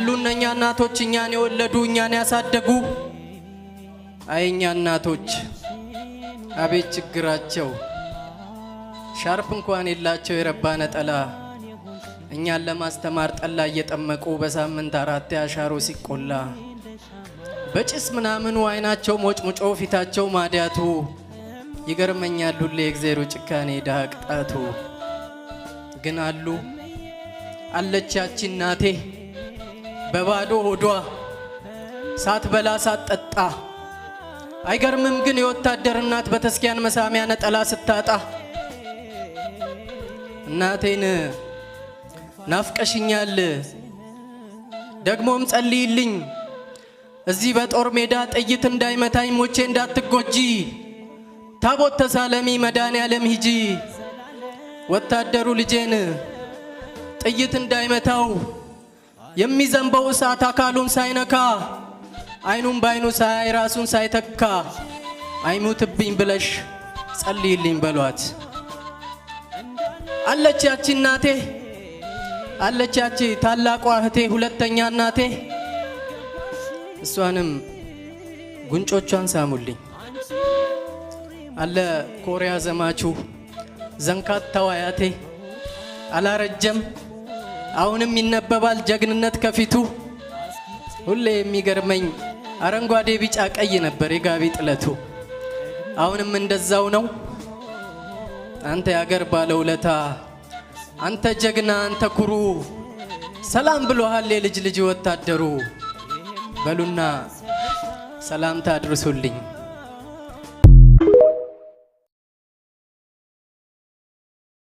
አሉ እነኛ እናቶች እኛን የወለዱ እኛን ያሳደጉ አይኛ እናቶች አቤት ችግራቸው ሻርፕ እንኳን የላቸው የረባ ነጠላ እኛን ለማስተማር ጠላ እየጠመቁ በሳምንት 4 ያሻሮ ሲቆላ በጭስ ምናምኑ አይናቸው ሞጭሙጮ ፊታቸው ማዲያቱ ይገርመኛል ሁሌ እግዚአብሔር ጭካኔ ዳቅጣቱ ግን አሉ አለች ያቺ እናቴ በባዶ ሆዷ ሳትበላ ሳትጠጣ አይገርምም ግን የወታደር እናት በተስኪያን መሳሚያ ነጠላ ስታጣ እናቴን ናፍቀሽኛል ደግሞም ጸልይልኝ እዚህ በጦር ሜዳ ጥይት እንዳይመታኝ ሞቼ እንዳትጎጂ ታቦት ተሳለሚ መድኃኔዓለም ሂጂ ወታደሩ ልጄን ጥይት እንዳይመታው የሚዘንበው እሳት አካሉን ሳይነካ አይኑን ባይኑ ሳይ ራሱን ሳይተካ አይሙትብኝ ብለሽ ጸልይልኝ በሏት አለች ያቺ እናቴ አለች ያቺ ታላቋ እህቴ ሁለተኛ እናቴ እሷንም ጉንጮቿን ሳሙልኝ አለ ኮሪያ ዘማቹ ዘንካታው አያቴ አላረጀም አሁንም ይነበባል ጀግንነት ከፊቱ ሁሌ የሚገርመኝ አረንጓዴ ቢጫ ቀይ ነበር የጋቢ ጥለቱ አሁንም እንደዛው ነው አንተ ያገር ባለውለታ አንተ ጀግና አንተ ኩሩ ሰላም ብሎሃል የልጅ ልጅ ወታደሩ በሉና ሰላምታ አድርሱልኝ